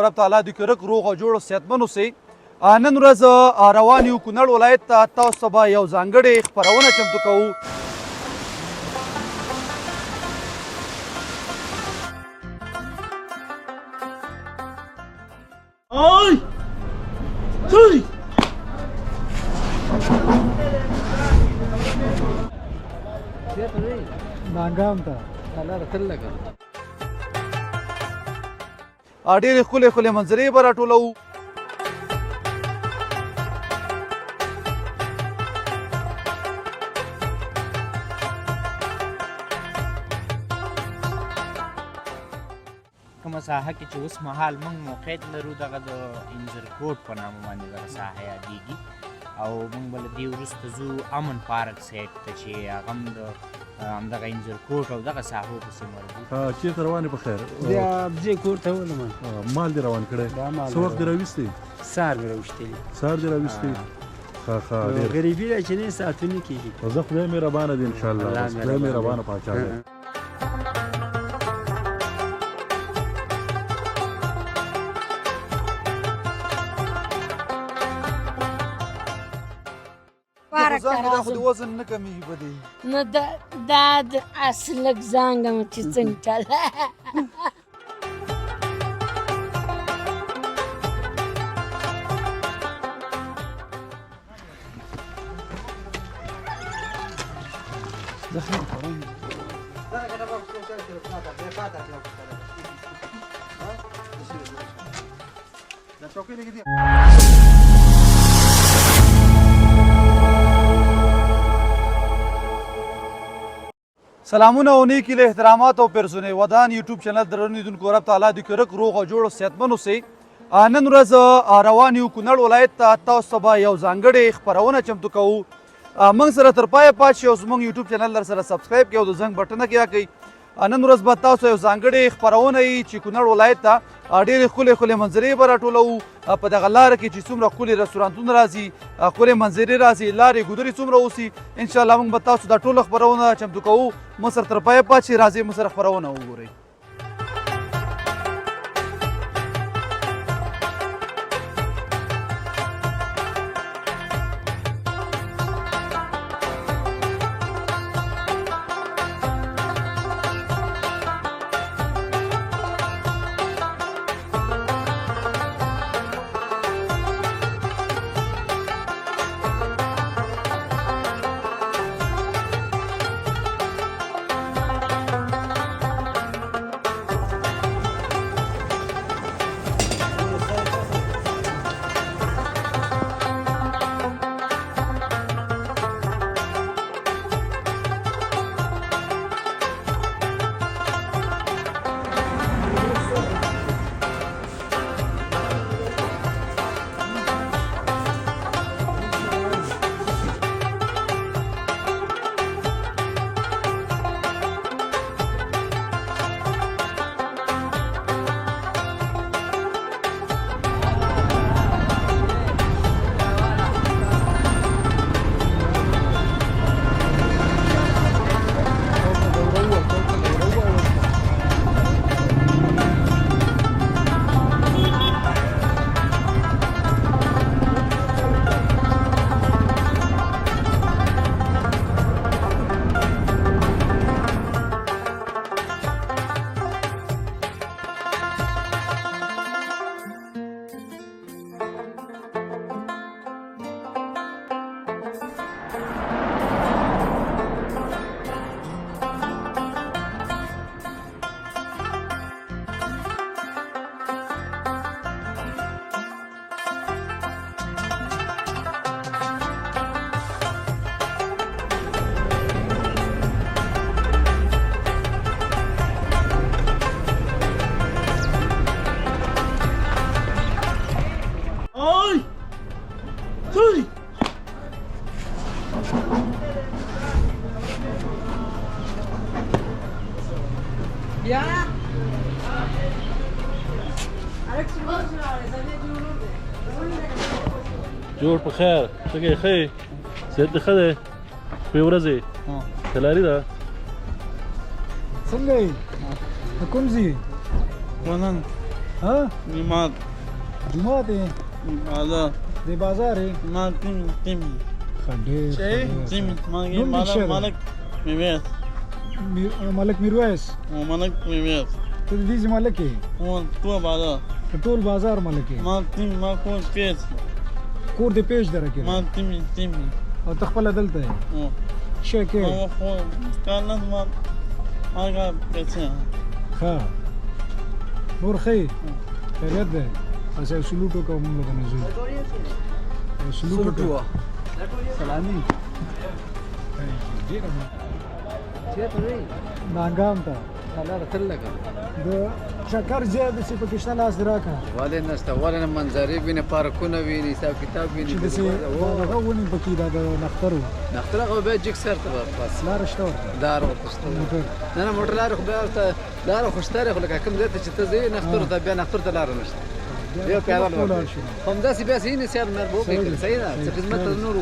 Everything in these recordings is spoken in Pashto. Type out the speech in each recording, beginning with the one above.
رب تعالی دې کرک روغ او جوړ صحتمن اوسئ. نن ورځ روان یو کونړ ولایت ته. تاسو ته به یو ځانګړې خپرونه چمتو کوو. ډېرې ښکلې ښکلې منظرې به راټولوو. کومه ساحه کې چې اوس مهال موږ موقعیت لرو دغه د انځرکوټ په نامه باندې دغه ساحه یادېږي او موږ به له دې وروسته ځو امن پارک سایډ ته چې هغه هم د همدغه انځرکوټ او دغه ساحو پسې مربوط. چېرته روان یې په خیر؟ زه کور ته ولم. مال دې روان کړی؟ څه وخت دې راویستی؟ سهار مې راویستی. سهار دې راویستی؟ ښه ښه ډېر غریبي ده چې نه ساعتونه کېږي. زه خدای مهربانه دی انشاءالله. خدای مهربانه پاچا دی. دا خو د وزن نه کمیږي په دې. نو دا د اصلک زانګم چې څنګه چله سلامونه او نیکی له احترامات او پرسونې ودان یوټیوب چینل درنیدونکو رب تعالی دې کرک روغ او جوړ صحتمن اوسئ. نن ورځ روان یو کونړ ولایت ته. تاسو ته به یو ځانګړې خپرونه چمتو کوو. موږ سره تر پایه پاتې شئ او زموږ یوټیوب چینل در سره سبسکرایب کړئ او د زنګ بټنه کې راکړئ. نن ورځ به تاسو یو ځانګړې خپرونه وي چې کونړ ولایت ته ډېرې ښکلې ښکلې منظرې به راټولوو. په دغه لاره کې چې څومره ښکلي رستورانتونه راځي، ښکلې منظرې راځي، لارې ګودرې څومره اوسي، انشاءالله موږ به تاسو دا ټوله خپرونه چمتو کوو. موږ سره تر پایه پاتې شئ. راځئ موږ سره خپرونه وګورئ. جوړ په خیر څنګه یې ښه یې صحت دې ښه دی ښې ورځې تلاري ده څنګه یې د کوم ځای ها نمات جمعه دی هذا دی بازار ما تم خډیر تم نوم دې شه دی؟ مالك ميميت ملک میرویس ومالك ميميت ته د دې ملک یې هو تو بعدا په ټول بازار ملک یې ما تم ما كون كيس کور دې پیش درکې ما تم او ته خپل دلته یې شکه ما هو كان ما هذا كيس ها نور خیر خیریت ده اسه سلوټو کوم موږ نه زو سلوټو سلامي ناګام ته لا تل لګا د شکر زیات چې په کښته لاس دراکا والے نشته والے منظرې ویني پارکونه ویني حساب کتاب ویني چې دسه هغه ونی پکې د نخترو نختره خو به جګ سر ته بس لار شته ورته دار وخته نه نه موټر لار خو به ته لار خو شته خو لکه کوم ځای ته چې ته زی نختر ته بیا نختر ته لار نشته یو پیاده لار هم داسې بیا سې نه سیار مر بو کې صحیح ده چې خدمت نور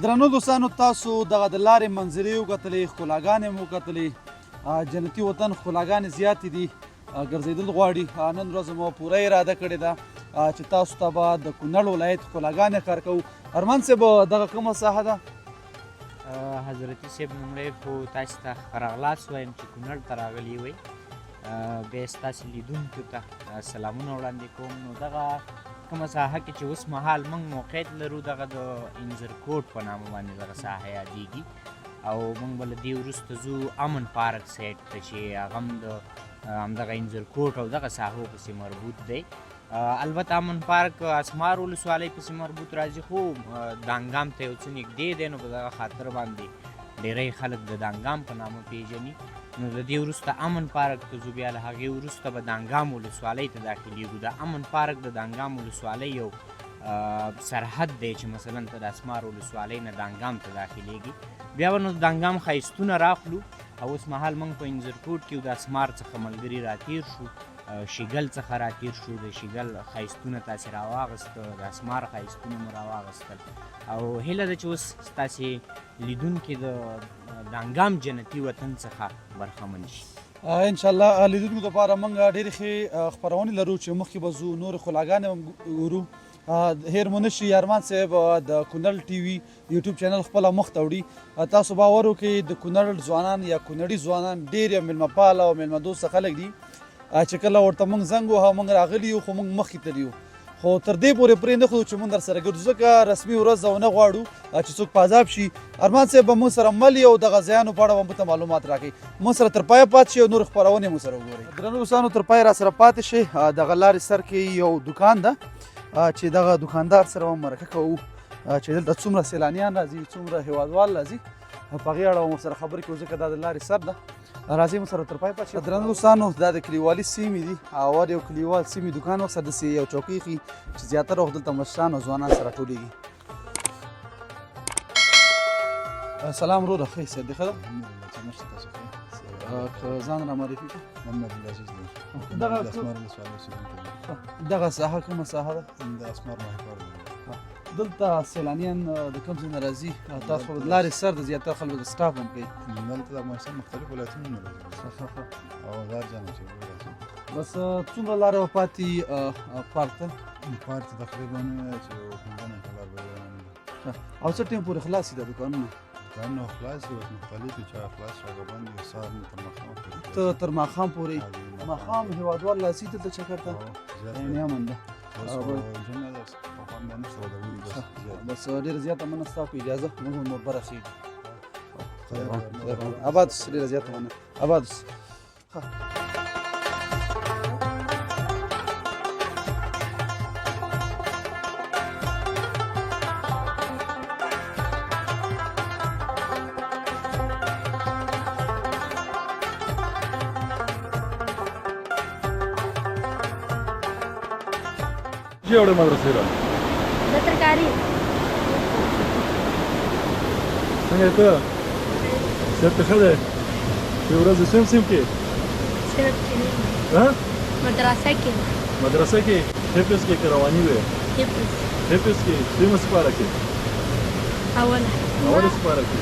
درنو دوستانو تاسو دغه د لارې منظرې وکتلې ښکلاګانې مو وکتلې جنتي وطن ښکلاګانې زیاتې دي ګرځېدل غواړي نن ورځ مو پوره اراده کړې ده چې تاسو ته به د کونړ ولایت ښکلاګانې ښکار کوو ارمان صاحب دغه کومه ساحه ده حضرتي صاحب لومړی خو تاسو ته ښه راغلاست وایم چې کونړ ته راغلي وئ بیا ستاسو لیدونکو ته سلامونه وړاندې کوم نو دغه کومه ساحه کې چې اوس مهال موږ موقعیت لرو دغه د انځرکوټ په نامه باندې دغه ساحه یادیږي او موږ به له دې وروسته ځو امن پارک سایډ ته چې هغه هم د همدغه انځرکوټ او دغه ساحو پسې مربوط دی البته امن پارک اسمار ولسوالۍ پسې مربوط راځي خو دانګام ته یو څه نږدې دی نو په دغه خاطر باندې ډېری خلک د دانګام په نامه پیژني نو د دې وروسته امن پارک ته ځو بیا له هغې وروسته به دانګام ولسوالۍ ته داخلیږو د امن پارک د دانګام ولسوالۍ یو سرحد دی چې مثلا ته د اسمار ولسوالۍ نه دانګام ته داخلیږي بیا به نو د دانګام ښایستونه راخلو او اوس مهال موږ په انځرکوټ کې د اسمار څخه ملګري راتېر شو شیګل څخه راتېر شو د شیګل ښایستونه تاسې راواغسته د اسمار ښایستونه مو راواغستل او هیله ده چې اوس ستاسې لیدونکي د دانګام جنتي وطن څخه برخمن شي انشاءالله لیدونکو دپاره موږ ډېرې ښې خپرونې لرو چې مخکې به ځو نورې ښکلاګانې هم ګورو هیر مو نشي ارمان صاحب د کونړ ټي وي یوټیوب چینل خپله مخ ته وړي تاسو باور وکړئ د کونړ ځوانان یا کونړي ځوانان ډېر میلمه پاله او میلمه دوسته خلک دي چې کله ورته موږ زنګ وهه موږ راغلي یو خو موږ مخکې تللي یو خو تر دې پورې پرې نه ښودو چې موږ در سره ګرځو ځکه رسمي ورځ ونه غواړو چې څوک په عذاب شي ارمان صاحب به موږ سره مل یو د غذایانو په اړه به موږ ته معلومات راکړي موږ سره تر پایه پاتې شي او نور خپرونې مو سره وګورئ درنو دوستانو تر پایه را سره پاتې شئ دغه لارې سر کې یو دوکان ده چې دغه دوکاندار سره به مرکه کوو چې دلته څومره سیلانیان راځي څومره هیوادوال راځي په هغې اړه به مو سره خبرې کوو ځکه دا د لارې سر ده راځئ مو سره تر پای پاتې شئ درنو دوستانو دا د کلیوالي سیمې دي او یو کلیوال سیمې دوکان ورسره داسې یو چوکۍ ښي چې زیاتره وخت دلته مشران او ځوانان سره ټولېږي سلام وروره ښه صحت دې ښه ده که ځان را معرفي کړه محمد العزیز دی دغه د اسمار ولسوالۍ اوسېدونکی دغه ساحه کومه ساحه ده یم د اسمار ماهیپر دی دلته سیلانیان د کوم ځای نه راځي تاسو د لارې سر د زیاتره خلکو د سټاف هم کوي دلته د افغانستان مختلف ولایتونه نه راځي او هزار جانه چې راځي بس څومره لاره به پاتې پارک ته پارک ته تقریبا چې 15 منټه لار به او څه ټیم پورې خلاص دي د دوکانونه دوکانونه خلاص دي اوس مختلف دي چا خلاص شاګه بند دي سهار نه تر ماښام پورې ته تر ماښام پورې ماښام هېوادوال راځي دلته چکر ته یعنې امن ده بس ډېره زیاته مننه ستا په اجازه موږ هم وربره خېږو اباد اوسه ډېره زیاته مننه اباد اوسه چی وړې مدرسې ته د ترکاري څنګه یې ته صحت دې ښه دی یوې ورځې سیم کې صرف کې ها مدرسه کې مدرسه کې حفظ کې که رواني وې حفظ حفظ کې درېیمه سپاره کې اوله سپاره کې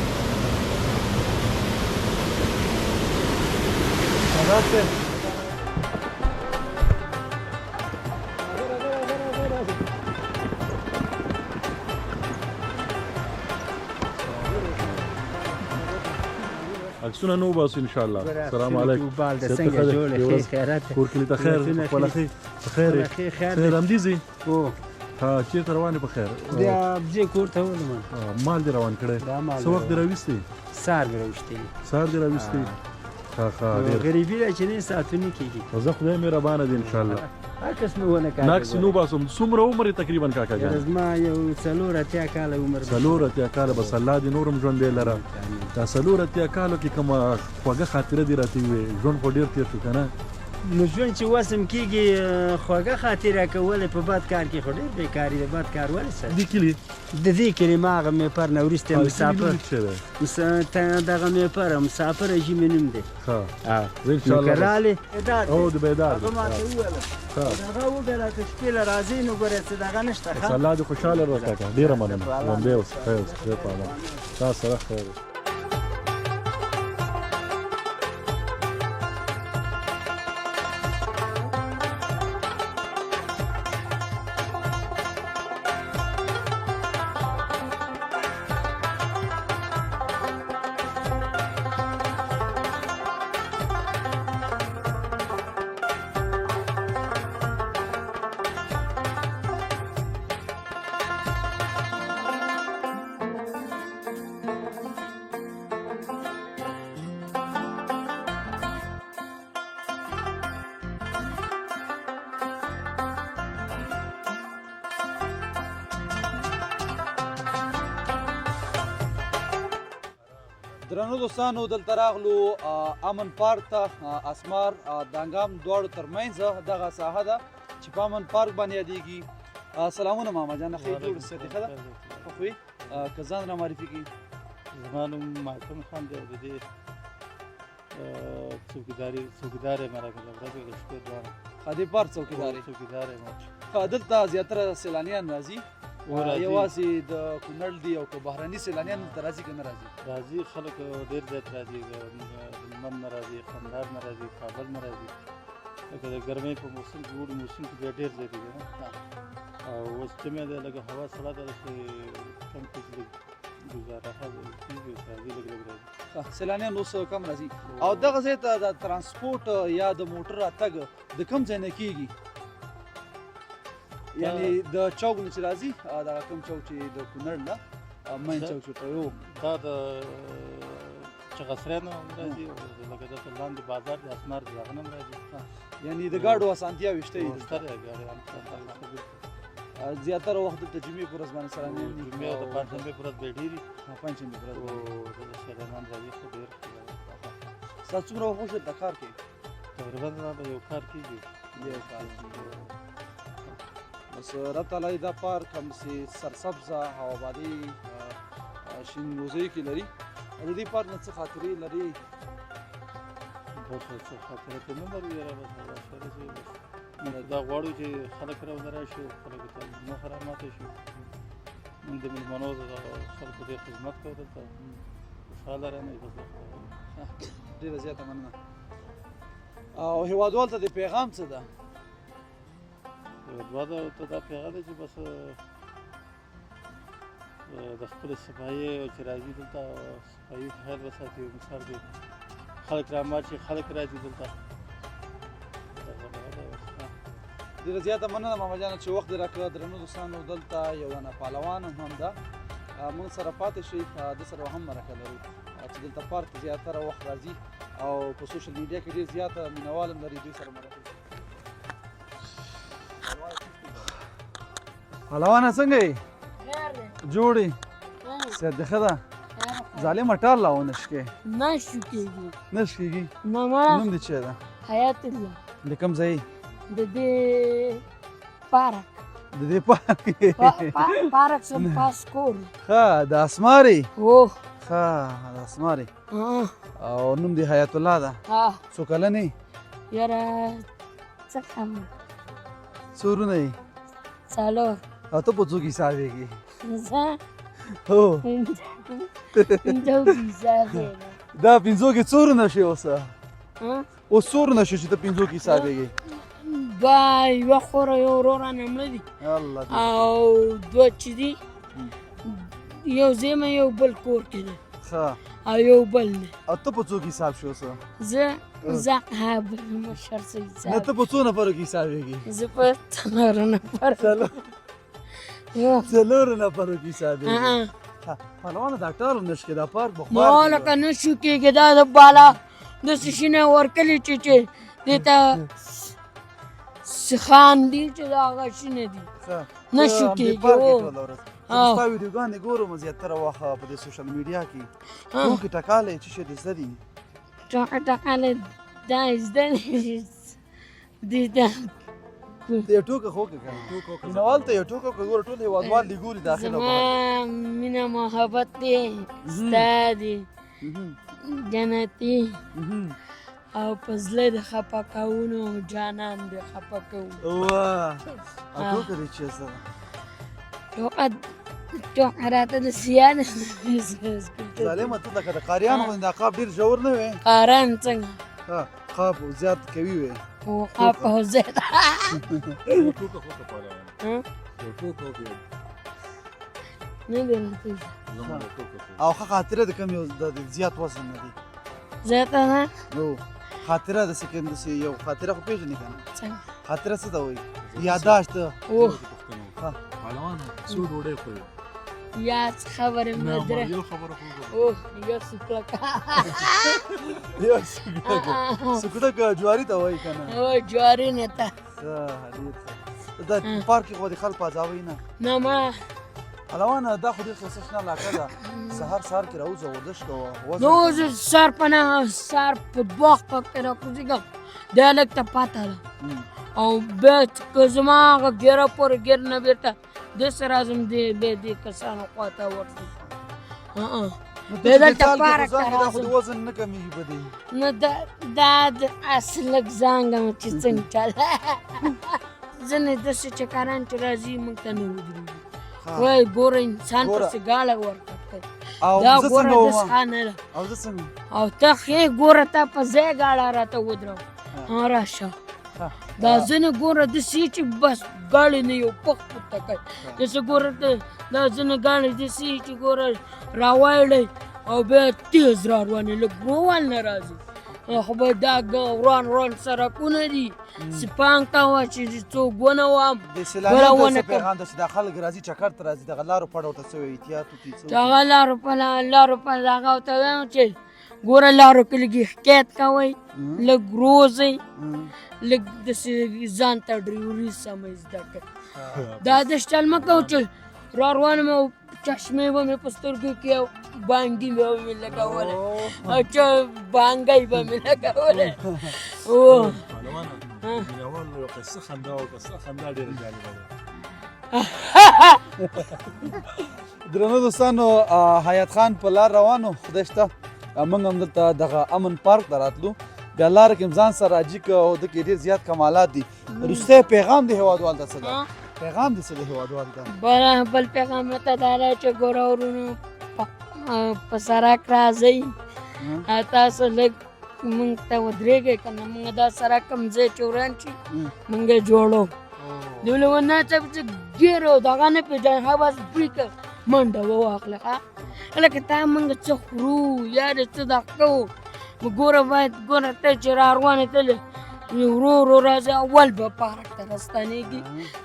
عکسونه نو باسو ان شاء الله السلام علیکم بال د څنګه جوړه خیرات کور کلی ته خیر خپل اخی خیر خیر رمدیزي او ها چیرته روانې په خیر بیا دې کور ته ولم مال دې روان کړی څه وخت دې راوستې سار مې راوستې سهار دې راوستې ښه ښه ډېر غریبي ده چې نه ساعتونه کېږي زه خدای مهربانه دی ان شاء الله هر کس مې ونه کار ناکس نو باسم څومره عمر یې تقریبا کاکا جان زما یو 4 کاله عمر څلور اتیا کاله بس الله دې نورم ژوندی لره دا څلور اتیا کالو کې کومه خوږه خاطره دې راته وې ژوند خو ډېر تېر شو که نه نو ژوند چې وسم کېږي خوږه خاطره کول په بد کار کې خو ډېر بېکاري د بد کار ولې سره دې کلي د دې کلي ما هغه مېپر نه وروسته مسافر څه دی دغه مېپر مسافر ژمي نوم دی ښه زه ان شاء الله راغلې او د بیدار هغه ماته وویله هغه وګوره که شپې له راځئ نو ګوره څه دغه نشته بس الله دې خوشحاله روه کاکا ډېره مننه ژوندی اوسه خیر اوسه خدای په امان تا سره خیر اوسه درنو دوستانو دلته راغلو امن پارک ته اسمار دانګام دواړو ترمنځ دغه ساحه ده چې په امن پارک باندې یادېږي. سلامونه ماما جان ښه جوړ صحت ښه ده ښه خو یې که ځان را معرفي کړي. زما نوم محکم خان دی او د دې څوکیدار یم راکړه د ورځې د شپې دواړه دې پارک څوکیدار یم دلته زیاتره سیلانیان راځي یوازې د کونړ دي او که بهرني سیلانیان دلته راځي که نه راځي خلک ډېر زیات راځي هلمند نه راځي کندهار نه راځي کابل نه راځي لکه د ګرمۍ په موسم کې اوړي موسم کې بیا ډېر زیاتېږي نه او اوس ژمی دی لږه هوا سړه ده چې کم کې ګزاره کېږي راځي لږ راځي سیلانیان اوس کم راځي. او دغه ځای ته د ترانسپورټ یا د موټر راتګ د کوم ځای نه کېږي یعنی د چوک نه چې راځي دغه کوم چوک چې د کونړ نه مین چوک چې ته دا د چغسریانو هم راځي او لکه دلته لاندې بازار د اسمار د هغه نه هم راځي یعنی د ګاډو اسانتیاوې شته دي شته دی ګاډي زیاتره وخت دلته جمعې په ورځ باندې سیلانیان دي جمعې او د پنجشنبې په ورځ به ډېر وي پنجشنبې په ورځ او د سیلانیان راځي خو ډېر ستا څومره وخت دلته کار کوي؟ تقریبا زما به یو کار کېږي بس رب تعالی دا پارک همداسې سرسبزه هوابادي شینروزۍ کې لري. د دې پارک نه څه خاطرې لري؟ څه خاطره ته نه لرو یاره بس موږ دا غواړو چې خلک راونه راشي خلکو ته نه خراماته شي موږ د مېلمنو د خلکو ډېر خدمت کوو دلته خوشحاله رانه بس ډېره زیاته مننه. او هېوادوالو ته د پیغام څه ده؟ هېوادوالو ته دا پیغام دی چې بس د خپلې صفایي او چې راځي دلته صفایي خیال وساتي مثال دی خلک رامات شي خلک راځي دلته ډېره زیاته مننه ماما جانه چې وخت دې راکړه. درنو دوستانو دلته یو دانه پهلوان هم ده موږ سره پاتې شئ د سره هم مرکه لرو چې دلته پارک ته زیاتره وخت راځي او په سوشل میډیا کې ډېر زیاته مینوال هم لري دوی سره مرکه. پهلوانه څنګه یې جوړ یې صحت دې ښه ده ظالمه ټال لاونه شکې نه شو کېږي نه شکېږي نه ما نوم دې چی ده حیات الله د کوم ځای د دې پارک د دې پارک پارک سم پاس کور ښه د اسماري اوه ښه د اسماري او نوم دی حیات الله ده ها څو کلنې یاره څه کم څو ورونه یې څلور او ته په څو کې حسابېږي زه هو پنځه حساب دا پنځو کې څو ورونه شي اوس ها اوس څو ورونه شي چې ته پنځو کې حسابېږي با یوه خوره یو ورور رانه مړه دي الله دې او دوه چې دي یو زما یو بل کور کې دی ښه او یو بل دی او ته په څو کې حساب شي اوس زه ها بل مشر څه نه حساب ته په څو نفرو کې حسابېږي زه په څلورو نفر څلورو نفرو کې حسابېږي ها پهلوانه دا ټال نشکې دا پارک به نو خوار لکه نه شو کېږي دا د بالا داسې شینه ورکلي چې دې ته سیخان دي چې د هغه شینه دي نه شو کېږي ستا ویډیوګانې ګورم زیاتره وخت په دې سوشل میډیا کې ټوکې ټکالې چې شي د زده دي ټوکه ټکاله دا زده دي دا ته یو ټوکه خو وکړه که نه مینهوال ته یو ټوکه وکړه ګوره ټول هېوادوال دې ګوري داخل او بهر زما مینه محبت دی ستا دی جنتي او په زړه د خفه کوونو جانان د خفه کوو واه او ټوکه دې چې څه ټوکه راته د سیانه ظالمه ته لکه د قاریانو غوندې دا قاب ډېر ژور نه وې قارن څنګه قاب زیات قوي وې وقاف او زید نه دی او ښه خاطره د کوم یو د زیات وزن نه دی زیاته نه نو خاطره د سکند سي یو خاطره خو پیژنې کنه څنګه خاطره څه ته وایي یاداشت اوه پهلوان څو ډوډۍ خوري یا خبره مدره یو خبره خو اوه یو سپلکه یو سکوټه جواری ته وایي کنه او جواری نه تا دا پارک کې خو د خلک پازاوي نه نه ما پهلوان دا خو ډېر ښه شنه علاقه ده سهار کې راوځه ورزش کوه نو زه سر په نه سر په دوه وخته کې راکوزېږم دا لږ ته پاته ده او بیا که زما هغه ګیره پورې ګیر نه بېرته داسې راځم بیا دې کسانو خواته ورځم بیا دلته پارک ته دا خو د راځم وزن نه کمیږي په دې نو دا د اصل لږ زانګم چې څنګه چله ځینې داسې چې کاران چې راځي موږ ته نه ودرېږي وایي ګوره انسان پسې ګاړه ورکړه دا ګوره داسې ښه نه ده او زه څنګه او ته ښې ګوره تا په ځای ګاړه راته ودرو راشه دا ځینې ګوره داسې چې بس ګاړې نه یو پخ پورته کوي داسې ګوره دا ځینې ګاړې داسې چې ګوره راوایړی او بیا تیز را روانې لږ روان نه راځي خو به دا روان سړکونه دي سپانګ ته وه چې څوک ونه وام د سیلانیانو ته څه پیغام ده چې دا خلک راځي چکر ته راځي دغه لارو پړ ورته څه وایي احتیاط وکړي دغه لارو په دغه ورته وایم چې ګوره لارو کې لږ احتیاط کوئ لږ روزئ لږ داسې ځان ته ډریوري سمه زده کړئ دا داسې چل مه کوو چې را روان یم او چشمې به مې په سترګو کې او بانګي به مې لګولی او بانګی به مې لګولی مینهوال یو قصه خندا وکړه خندا ډېره جالبه ده درنو دوستانو حیات خان په لار روانو خدای شته موږ هم دلته دغه امن پارک ته راتلو بیا لاره کې ځان سره راجي که او دکې ډېر زیات کمالات دي وروستی پیغام د هېوادوال ته څه ده پیغام دې څه د هېوادوال ته بل پیغام راته دا دی چې ګوره ورونو په سړک راځئ تاسو لږ مونږ ته ودرېږئ که نه مونږ دا سړک کوم ځای چې وران شي مونږ یې جوړو دوی ونه چې ګیر او دغه نه پېژني هغه بس بریکه منډه وواخله لکه تا مونږ څه خورو یا د څه دغه کوو ګوره باید ګوره ته چې را روانې تلې ورو راځي اول به پارک ته راستنېږي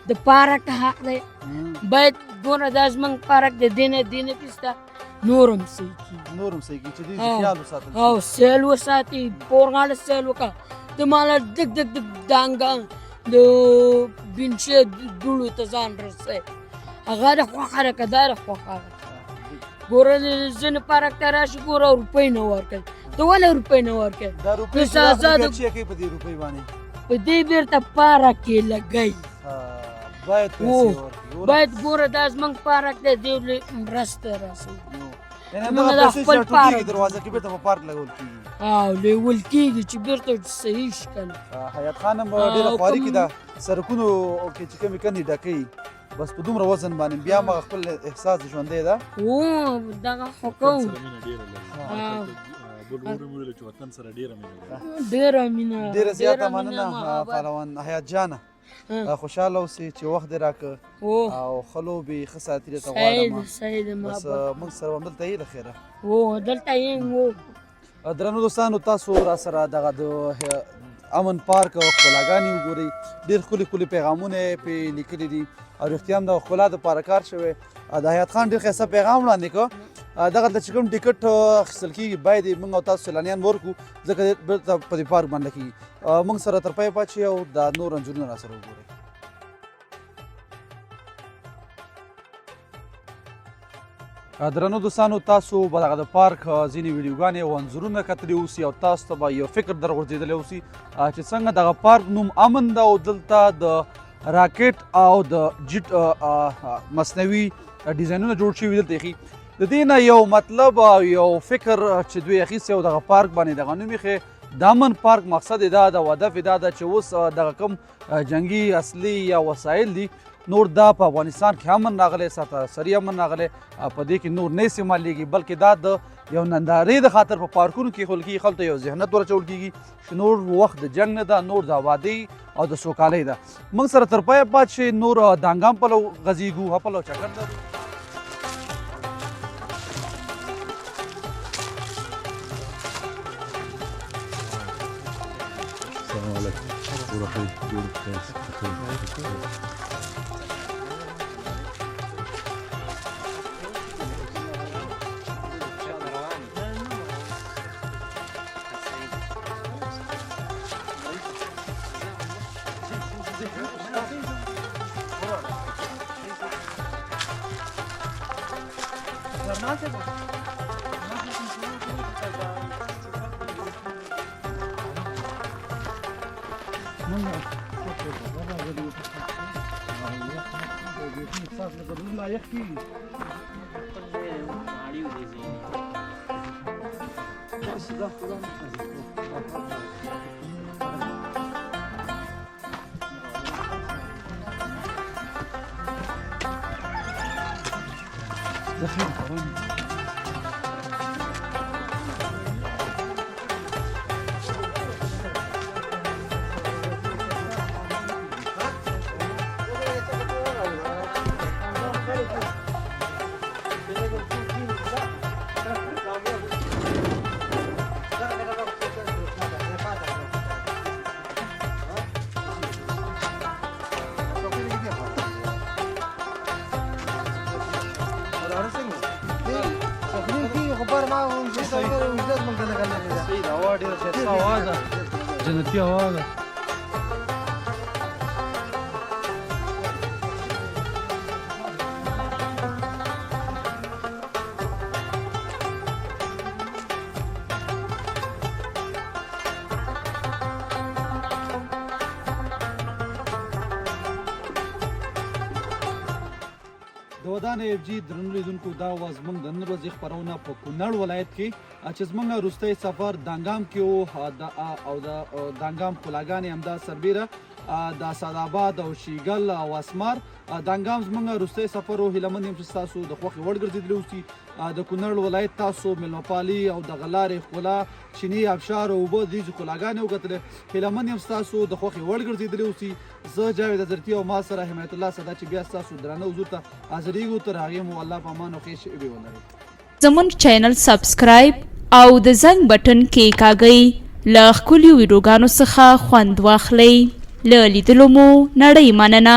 د پارک حق دی باید ګوره دا زموږ پارک د دې نه کېسته نور هم صحیح کېږي چې دې خیال وساتل شي او سیل وساتي پورغاړه سیل وکړه د ماله دګ دانګه د بینچې دوړو ته ځان رسوي هغه د خوښه ده که دا د خوښه ده ګوره ځینې پارک ته راشي ګوره روپۍ نه ورکوي ته ولې روپۍ نه ورکوي دا روپۍ چې کوي په دې روپۍ باندې په دې بېرته پارک کې لګوي باید پیسې ورکړي. باید ګوره دا زموږ پارک دی دې ولې مرسته راسوي یعنې موږ دغه د پیسې خپل چې راټولېږي پارک دروازه کې بېرته په پارک لګول کېږي. او لیول کېږي چې بېرته صحیح شي که نه. حیات خان هم ډېره خواري کې ده سرکونو کې چې کمې کندې ډکوي بس په دومره وزن باندې بیا هم خپل احساس ژوندی ده. دغه خو کوو ډېره مینه ډېره زیاته مننه پهلوان حیات جانه. خوشحاله اوسې چې وخت دې راکړه او ښه لوبې ښه ساتي درته غواړم. بس موږ سره همدلته یې د خیره دلته یم. درنو دوستانو تاسو را سره دغه د امن پارک ښکلاګانې وګورئ. ډېر ښکلي ښکلي پیغامونه یې پرې لیکلي دي او رښتیا هم د ښکلا دپاره کار شوی. د حیات خان ډېر ښایسته پیغام وړاندې کړ. دغه دلته چې کوم ټکټ اخیستل کېږي باید یې موږ او تاسو سیلانیان ورکړو ځکه بېرته په دې پارک باندې کېږي. موږ سره تر پایه پاتې شئ او دا نور انځورونه را سره وګورئ. درنو دوستانو تاسو به دغه د پارک ځینې ویډیوګانې او انځورونه کتلي اوسي او تاسو ته به یو فکر درغورځېدلی اوسي چې څنګه دغه پارک نوم امن ده او دلته د راکټ او د جیټ مصنوعي ډیزاینونه جوړ شوي دلته ایښي. د دې نه یو مطلب او یو فکر چې دوی اخیستی او دغه پارک باندې دغه نوم ایښی د امن پارک مقصد یې دا ده او هدف یې دا ده چې اوس دغه کوم جنګي اصلي یا وسایل دي نور دا په افغانستان کې امن راغلی ساته سري امن راغلی په دې کې نور نه استعمالېږي بلکې دا د یو نندارې د خاطر په پارکونو کې ایښول کېږي. خلکو ته یو ذهنیت ورچول کېږي چې نور وخت د جنګ نه ده نور د آبادۍ او د سوکالۍ ده. موږ سره تر پایه پاتې شئ. نور دانګام پلو غځېږو ها پلو چکر لرو. السلام عليكم. جنتی هوا ده. د ودان ایف جی درنو لیدونکو دا وه زموږ د نن ورځې خپرونه په کونړ ولایت کې چې زموږ وروستی سفر دانګام کې و او د دانګام ښکلاګانې همدا سربیره د اسداباد او شیګل او اسمار دانګام زموږ وروستی سفر و. هیله مند یم چې ستاسو د خوښې وړ ګرځېدلی اوسي. د کونړ ولایت تاسو میلمهپالي او دغه لارې ښکلا چیني ابشار او اوبه دې ښکلاګانې وکتلې. هیله مند یم ستاسو د خوښې وړ ګرځېدلی اوسي. زه جاوید اظهرتي او ما سره حمایت الله صدا چې بیا ستاسو درانه حضور ته حاضرېږو. تر هغې مو الله په امان او ښې شېبې ولرئ. زموږ چینل سبسکرایب او د زنګ بټن کېکاږئ. له ښکلیو ویډیوګانو څخه خوند واخلئ. له لیدلو مو نړۍ مننه.